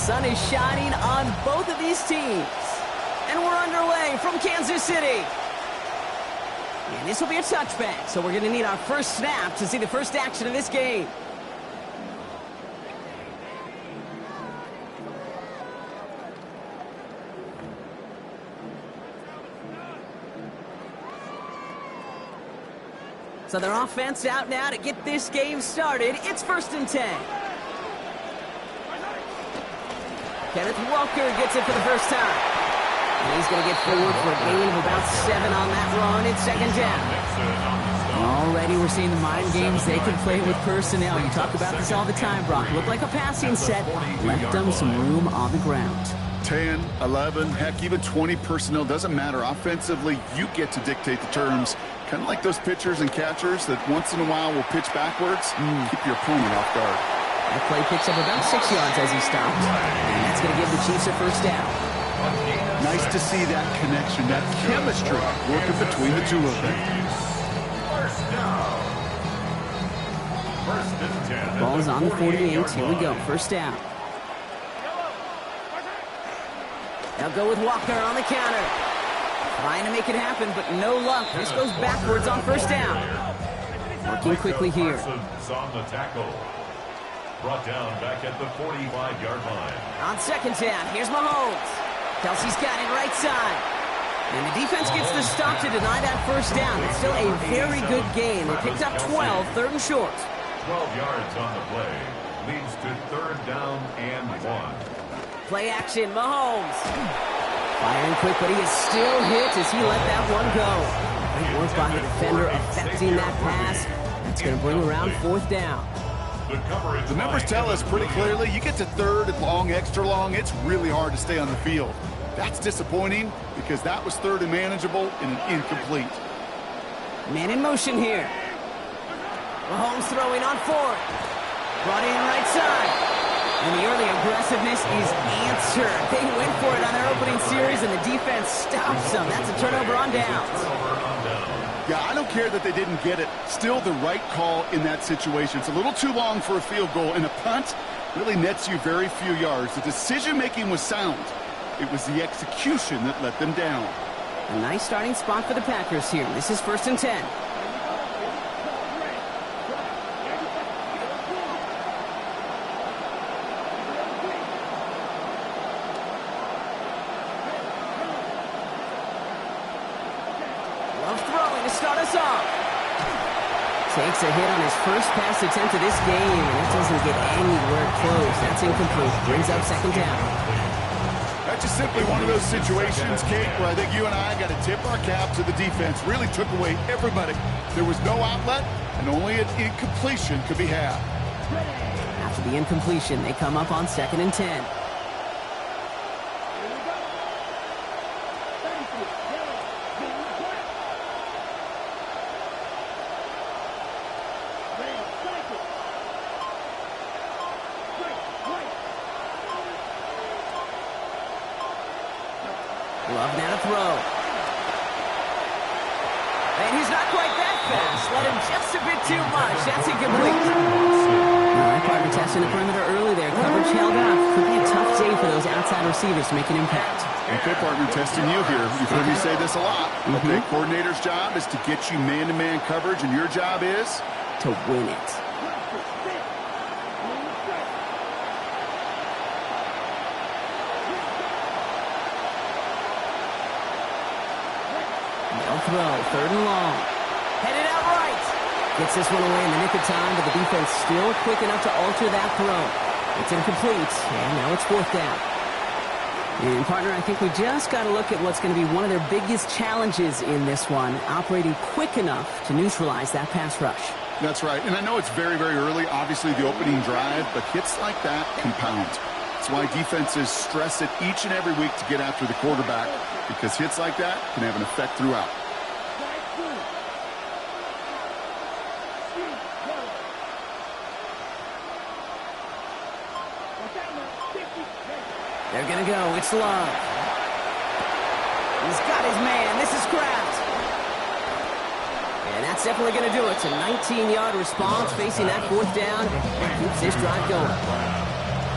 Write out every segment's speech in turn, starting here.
sun is shining on both of these teams. And we're underway from Kansas City. And this will be a touchback, so we're going to need our first snap to see the first action of this game. So their offense out now to get this game started. It's 1st and 10. Kenneth Walker gets it for the first time. And he's going to get forward for a gain of about 7 on that run. It's 2nd down. Already we're seeing the modern games. They can play with personnel. You talk about this all the time, Brock. Look like a passing set. Left them some room on the ground. 10, 11, heck, even 20 personnel. Doesn't matter. Offensively, you get to dictate the terms. Kind of like those pitchers and catchers that once in a while will pitch backwards. Keep your opponent off guard. That play picks up about 6 yards as he stopped. And that's going to give the Chiefs a first down. Nice to see that connection, that chemistry working between the two of them. Ball's on the 48. Here we go. First down. They'll go with Walker on the counter. Trying to make it happen, but no luck. This goes backwards on first down. Working quickly here. On the tackle. Brought down back at the 45-yard line. On 2nd down, here's Mahomes. Kelsey's got it right side. And the defense gets the stop to deny that first down. It's still a very good game. They picked up 12, 3rd and short. 12 yards on the play. Leads to 3rd down and 1. Play action, Mahomes. Firing quick, but he is still hit as he let that one go. Great work by the defender affecting that pass. That's going to bring around 4th down. The numbers tell us pretty clearly, you get to 3rd and long, extra long, it's really hard to stay on the field. That's disappointing because that was 3rd and manageable and an incomplete. Man in motion here. Mahomes throwing on 4th. Brought in right side. And the early aggressiveness is answered. They went for it on their opening series, and the defense stops them. That's a turnover on downs. Yeah, I don't care that they didn't get it. Still the right call in that situation. It's a little too long for a field goal, and a punt really nets you very few yards. The decision-making was sound. It was the execution that let them down. A nice starting spot for the Packers here. This is 1st and 10. Takes a hit on his first pass attempt of this game, and it doesn't get anywhere close. That's incomplete. Brings up 2nd down. That's just simply one of those situations, Kate, where I think you and I got to tip our cap to the defense. Really took away everybody. There was no outlet, and only an incompletion could be had. After the incompletion, they come up on 2nd and 10. Love now to throw. And he's not quite that fast. Let him just a bit too much. That's incomplete. All right, partner testing the perimeter early there. Coverage held up. Could be a tough day for those outside receivers to make an impact. Okay, partner, testing you here. You've heard me say this a lot. Okay, coordinator's job is to get you man-to-man coverage, and your job is? To win it. Throw, 3rd and long. Headed out right. Gets this one away in the nick of time, but the defense still quick enough to alter that throw. It's incomplete, and now it's 4th down. And partner, I think we just got to look at what's going to be one of their biggest challenges in this one, operating quick enough to neutralize that pass rush. That's right, and I know it's very, very early, obviously the opening drive, but hits like that compound. That's why defenses stress it each and every week to get after the quarterback, because hits like that can have an effect throughout. They're going to go. It's Love. He's got his man. This is Kraft. And that's definitely going to do it. It's a 19-yard response facing that 4th down. And keeps this drive going.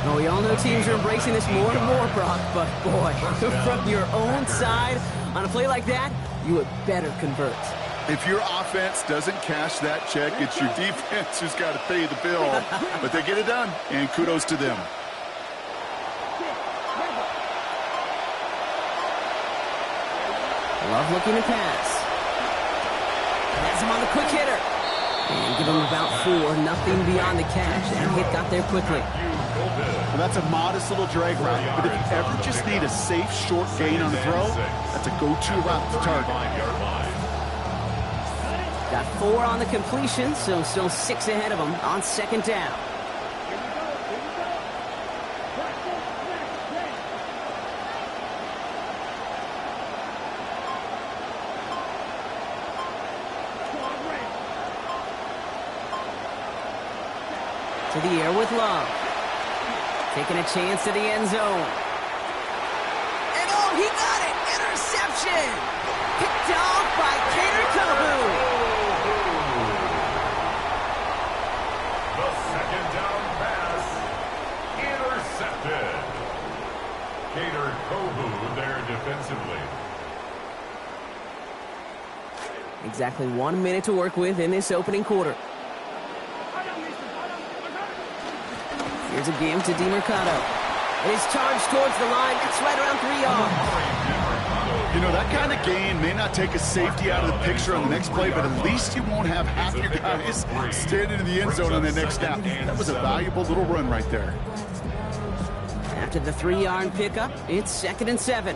Well, we all know teams are embracing this more and more, Brock, but boy, from your own side, on a play like that, you had better convert. If your offense doesn't cash that check, it's your defense who's got to pay the bill. But they get it done, and kudos to them. Love looking to pass. Has him on the quick hitter. And give him about 4, nothing beyond the catch. That hit got there quickly. Well, that's a modest little drag route, but if you ever just need a safe, short gain on a throw, that's a go-to route to target. Got 4 on the completion, so still 6 ahead of him on second down. To the air with Love. Taking a chance to the end zone. And oh, he got it! Interception! Picked off by Cater Kohu. The second down pass. Intercepted. Cater Kohu there defensively. Exactly 1 minute to work with in this opening quarter. Here's a game to DeMercado. It is charged towards the line. That's right around 3 yards. You know, that kind of gain may not take a safety out of the picture on the next play, but at least you won't have half your guys standing in the end zone on the next snap. That was a valuable little run right there. After the 3-yard pickup, it's 2nd and 7.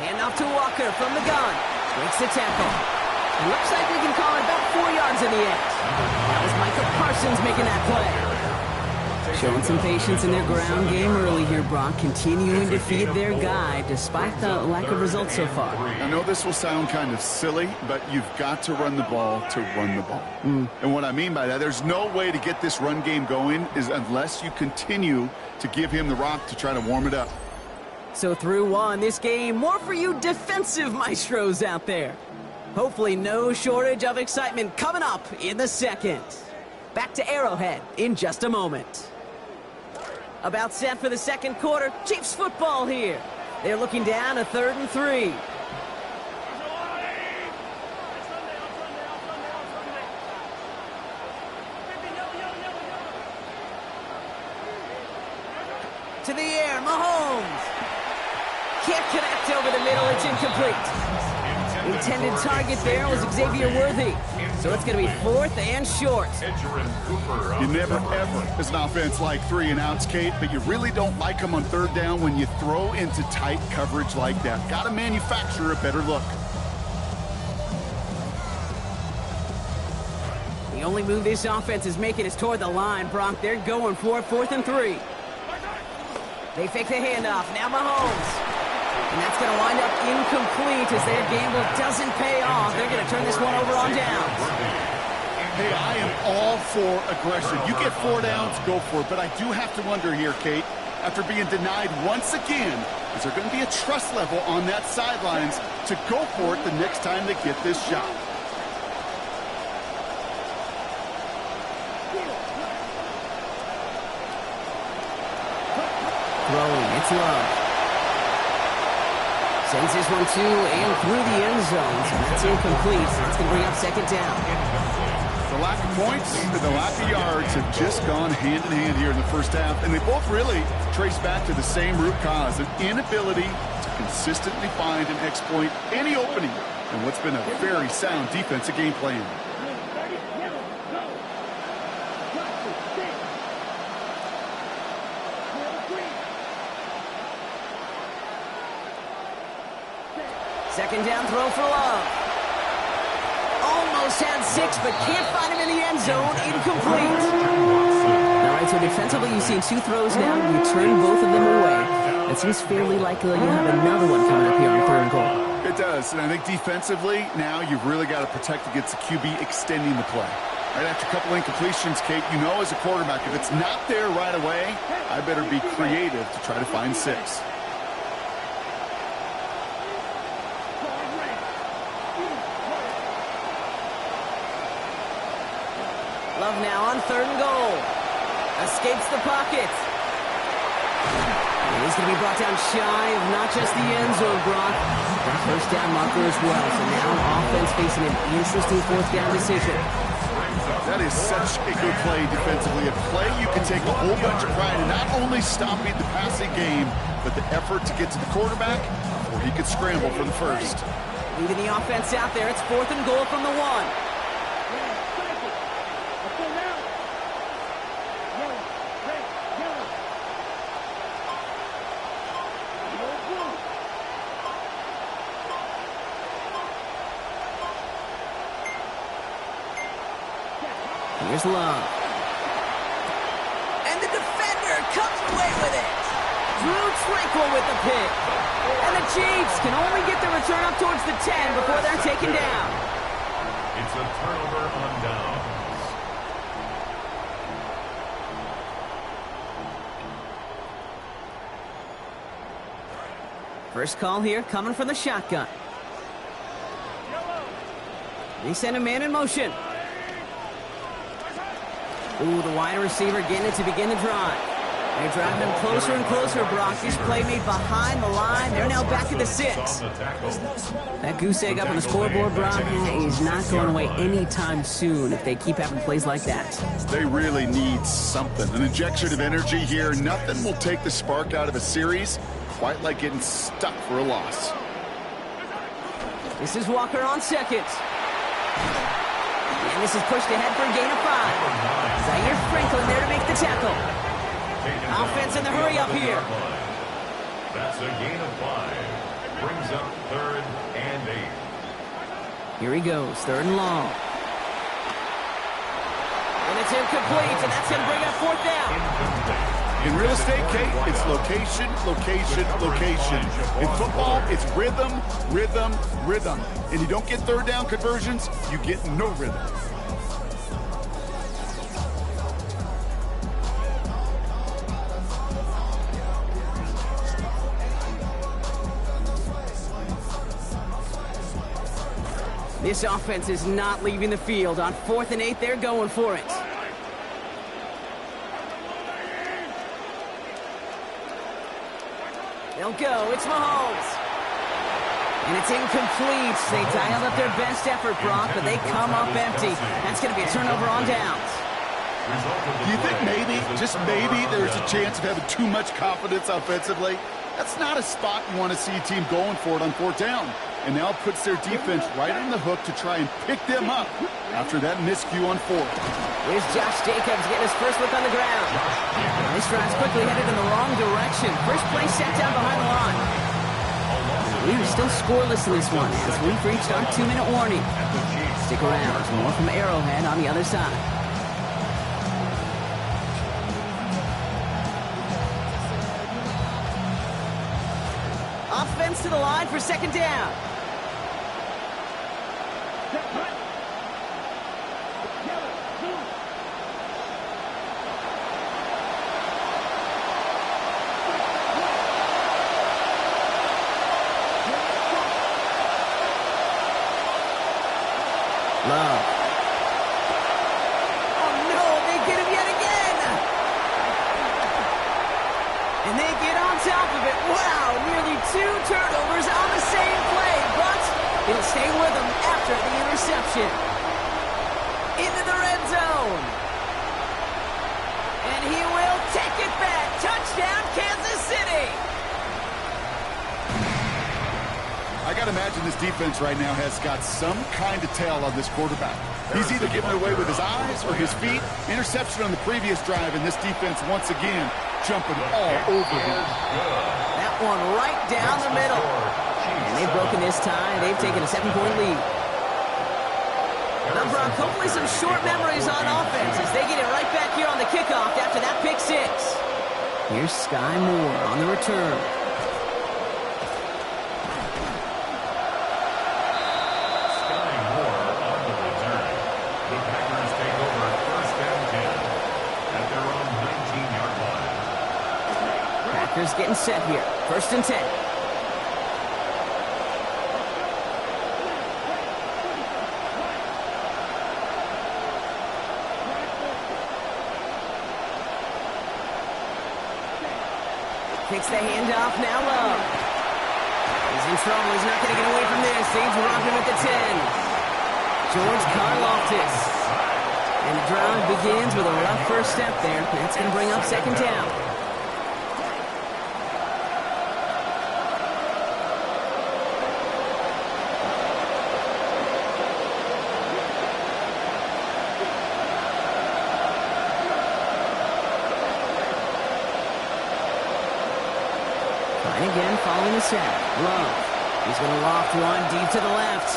Handoff to Walker from the gun. Breaks the tackle. Looks like we can call it about 4 yards in the end. That was Micah Parsons making that play. Showing some patience in their ground game early here, Brock. Continuing to feed their guy despite the lack of results so far. I know this will sound kind of silly, but you've got to run the ball to run the ball. And what I mean by that, there's no way to get this run game going is unless you continue to give him the rock to try to warm it up. So through 1, this game, more for you defensive maestros out there. Hopefully no shortage of excitement coming up in the second. Back to Arrowhead in just a moment. About set for the second quarter. Chiefs football here. They're looking down a 3rd and 3. To the air, Mahomes. Can't connect over the middle. It's incomplete. Intended target there was Xavier Worthy. So it's going to be 4th and short. You never, ever, as an offense, like 3 and outs, Kate, but you really don't like them on 3rd down when you throw into tight coverage like that. Got to manufacture a better look. The only move this offense is making is toward the line, Brock. They're going for 4th and 3. They fake the handoff. Now Mahomes. And that's going to wind up incomplete as their gamble doesn't pay off. They're going to turn this one over on downs. Hey, I am all for aggression. You get 4 downs, go for it. But I do have to wonder here, Kate, after being denied once again, is there going to be a trust level on that sidelines to go for it the next time they get this shot? Throwing, it's Love. Sends this one to and through the end zone. So that's incomplete. So it's going to bring up 2nd down. The lack of points and the lack of yards have just gone hand in hand here in the first half. And they both really trace back to the same root cause, an inability to consistently find and exploit any opening in what's been a very sound defensive game plan. Second down throw for Love. Almost had 6, but can't find him in the end zone. Incomplete. All right, so defensively, you've seen 2 throws now. You turn both of them away. It seems fairly likely you have another one coming up here on 3rd and goal. It does, and I think defensively, now you've really got to protect against the QB extending the play. Right after a couple incompletions, Kate, you know as a quarterback, if it's not there right away, I better be creative to try to find 6. Love now on 3rd and goal. Escapes the pocket. And he's going to be brought down shy of not just the end zone, Brock, but a first down marker as well. So now offense facing an interesting fourth down decision. That is such a good play defensively. A play you can take a whole bunch of pride in not only stopping the passing game, but the effort to get to the quarterback before he could scramble for the first. Leaving the offense out there. It's 4th and goal from the 1. Here's Love. And the defender comes away with it. Drew Tranquil with the pick. And the Chiefs can only get the return up towards the 10 before they're taken down. It's a turnover on downs. First call here coming from the shotgun. They send a man in motion. Ooh, the wide receiver getting it to begin the drive. They're driving him closer and closer, Brock. This play made behind the line. They're now back at the 6. That goose egg up on the scoreboard, Brock, is not going away anytime soon if they keep having plays like that. They really need something. An injection of energy here. Nothing will take the spark out of a series quite like getting stuck for a loss. This is Walker on second. And this is pushed ahead for a gain of 5. Zaire Franklin there to make the tackle. Offense in the hurry up here. That's a gain of 5. Brings up 3rd and 8. Here he goes, 3rd and long. And it's incomplete, and that's going to bring up 4th down. In real estate, Kate, it's location, location, location. In football, it's rhythm, rhythm, rhythm. And you don't get 3rd down conversions, you get no rhythm. This offense is not leaving the field. On 4th and 8, they're going for it. They'll go. It's Mahomes. And it's incomplete. They dialed up their best effort, Brock, but they come up empty. That's going to be a turnover on downs. Do you think maybe, just maybe, there's a chance of having too much confidence offensively? That's not a spot you want to see a team going for it on 4th down. And now puts their defense right on the hook to try and pick them up after that miscue on 4th. Here's Josh Jacobs getting his first look on the ground. This drive's quickly headed in the wrong direction. First play set down behind the line. We are still scoreless in this one as we've reached our 2-minute warning. Stick around. More from Arrowhead on the other side. Offense to the line for 2nd down. Love. Oh no, they get him yet again. And they get on top of it. Wow, nearly 2 turnovers on the same play, but it'll stay with them after the interception. Into the red zone. And he will take it back. Touchdown, Kansas City. I got to imagine this defense right now has got some kind of tail on this quarterback. He's either giving it away with his eyes or his feet. Interception on the previous drive, and this defense once again jumping all over him. That one right down the middle. And they've broken this tie. They've taken a 7-point lead. Now, Brock, hopefully some short memories on offense as they get it right back here on the kickoff after that pick 6. Here's Sky Moore on the return. Packers getting set here. 1st and 10. Takes the handoff, now Love. He's in trouble, he's not going to get away from this. They drop him at the 10. George Karloftis. And the drive begins with a rough first step there. That's going to bring up second down. Trying again following the sack. Love. He's going to loft one deep to the left.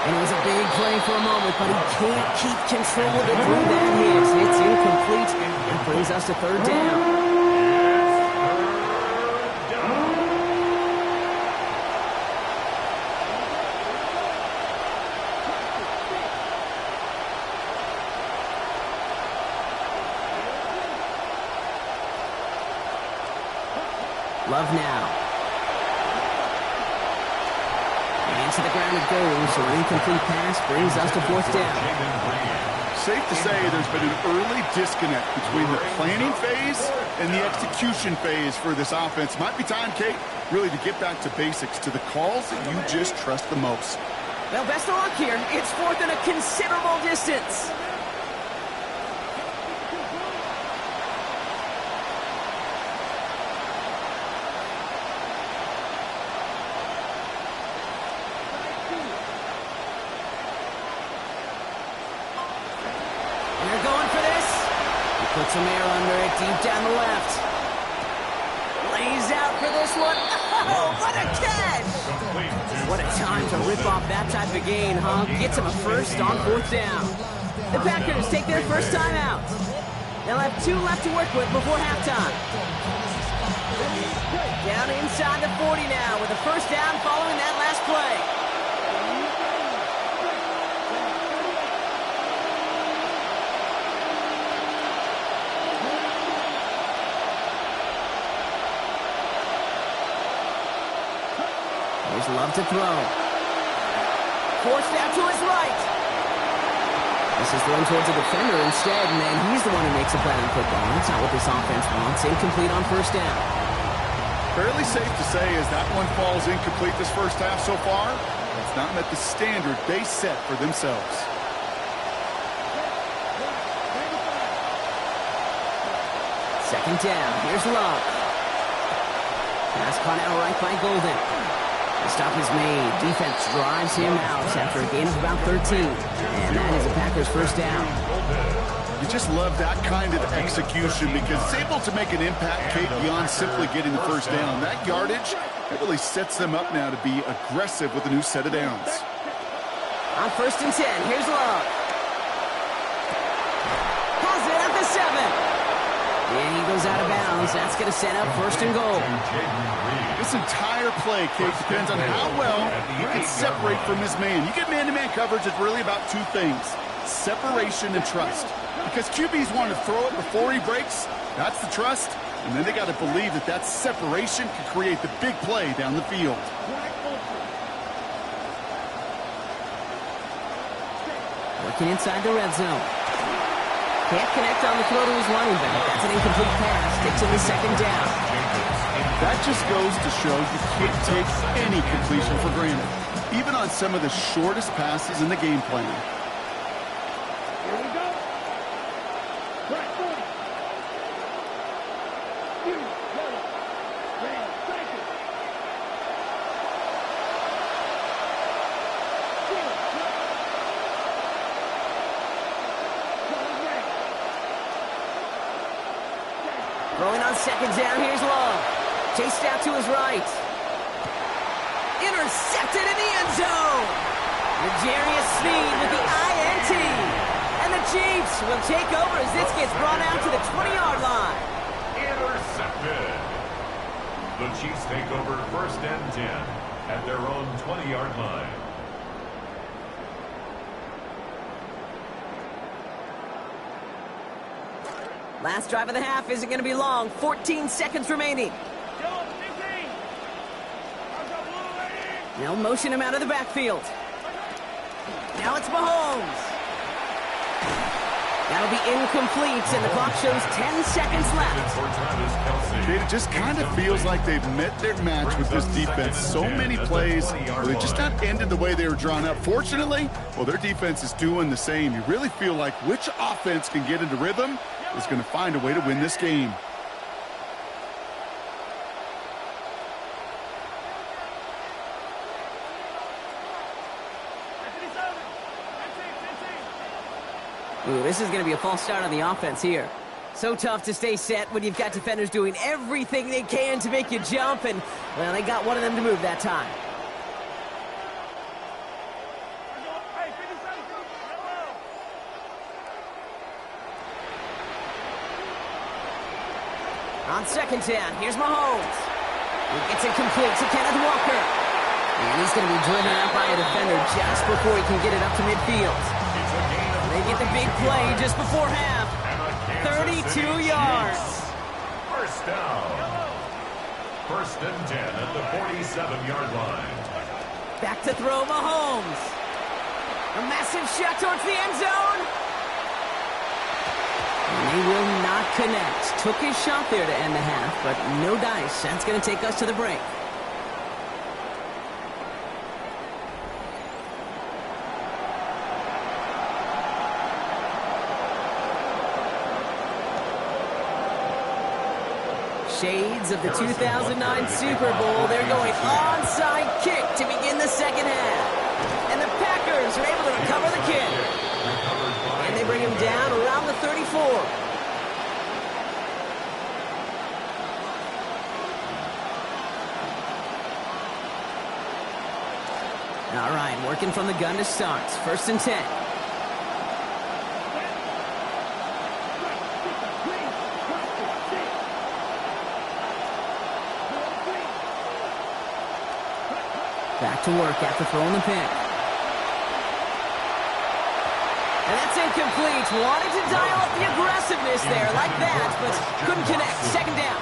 And it was a big play for a moment, but he can't keep control of it through that hit. It's incomplete, and brings us to third down. Love now. To the ground it goes, so an incomplete pass brings us to fourth down. Safe to say there's been an early disconnect between the planning phase and the execution phase for this offense. Might be time, Kate, really to get back to basics, to the calls that you just trust the most. Well, best of luck here. It's fourth and a considerable distance. Puts some air under it, deep down the left. Lays out for this one. Oh, what a catch! What a time to rip off that type of gain, huh? Gets him a first on fourth down. The Packers take their first time out. They'll have 2 left to work with before halftime. Down inside the 40 now with a first down following that last play. Love to throw. Forced out to his right. This is thrown towards the defender instead, and then he's the one who makes a play on football. That's not what this offense wants. Incomplete on first down. Fairly safe to say as that one falls incomplete this first half so far, it's not met the standard they set for themselves. Second down. Here's Love. Pass caught out right by Golden. The stop is made. Defense drives him out after a gain of about 13. And that is the Packers' first down. You just love that kind of execution because it's able to make an impact, Kate, beyond simply getting the first down. That yardage, it really sets them up now to be aggressive with a new set of downs. On first and 10, here's Love. Has it at the 7. And he goes out of bounds. That's going to set up first and goal. This entire play, Kate, depends on how well you can separate from his man. You get man-to-man coverage, it's really about 2 things, separation and trust. Because QBs want to throw it before he breaks, that's the trust, and then they got to believe that that separation can create the big play down the field. Working inside the red zone. Can't connect on the throw to his running back. That's an incomplete pass. Takes him to second down. That just goes to show you can't take any completion for granted, even on some of the shortest passes in the game plan. Here we go. Right foot. You, yellow. Red, second. Throwing on second down, here's Love. Chased out to his right. Intercepted in the end zone. L'Jarius Sneed with the INT. And the Chiefs will take over as this gets brought out to the 20-yard line. Intercepted. The Chiefs take over first and 10 at their own 20-yard line. Last drive of the half isn't going to be long. 14 seconds remaining. They'll motion him out of the backfield. Now it's Mahomes. Got That'll be incomplete, and the clock shows 10 seconds left. For Travis Kelce. It just kind of feels like they've met their match with this defense. So many plays where they just not ended the way they were drawn up. Fortunately, well, their defense is doing the same. You really feel like which offense can get into rhythm is going to find a way to win this game. Ooh, this is going to be a false start on the offense here. So tough to stay set when you've got defenders doing everything they can to make you jump, and, well, they got one of them to move that time. On second down, here's Mahomes. It's incomplete to Kenneth Walker. And he's going to be driven out by a defender just before he can get it up to midfield. They get the big play just before half. 32 yards. First down. First and 10 at the 47-yard line. Back to throw Mahomes. A massive shot towards the end zone. And they will not connect. Took his shot there to end the half, but no dice. That's going to take us to the break. Shades of the 2009 Super Bowl. They're going onside kick to begin the second half. And the Packers are able to recover the kick. And they bring him down around the 34. All right, working from the gun to start. First and 10. Back to work after throwing the pick. And that's incomplete. Wanted to dial up the aggressiveness there like that, but couldn't connect. Second down.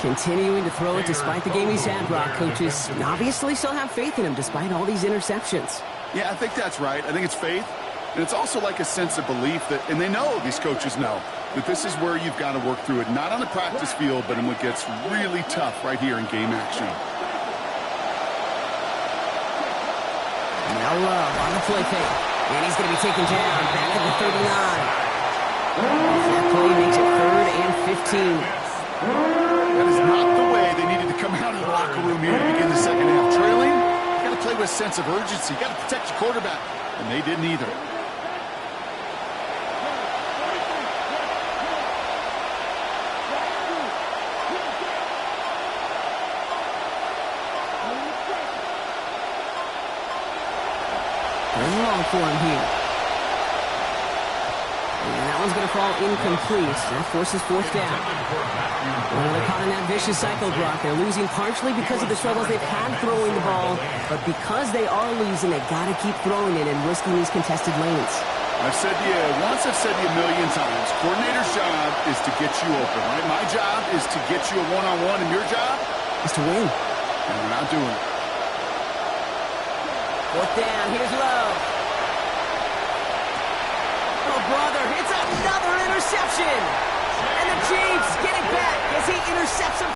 Continuing to throw it despite the game he's had, Brock. Coaches obviously still have faith in him despite all these interceptions. Yeah, I think that's right. I think it's faith, and it's also like a sense of belief that, and they know, these coaches know, that this is where you've got to work through it. Not on the practice field, but in what gets really tough right here in game action. Now Love on the play fake. And he's going to be taken down back at the 39. That play makes it 3rd and 15. That is not the way they needed to come out of the locker room here to begin the second half. Trailing, you got to play with a sense of urgency. You got to protect your quarterback. And they didn't either. Long for him here. And that one's going to fall incomplete. That forces 4th down. Well, they're caught in that vicious cycle, Brock. They're losing partially because of the struggles they've had throwing the ball, but because they are losing, they got to keep throwing it and risking these contested lanes. I've said to you once, I've said to you a million times, coordinator's job is to get you open, right? My job is to get you a one-on-one, and your job is to win. And we're not doing it. 4th down, here's Love. Oh, brother, it's another interception. And the Chiefs get it back as he intercepts him.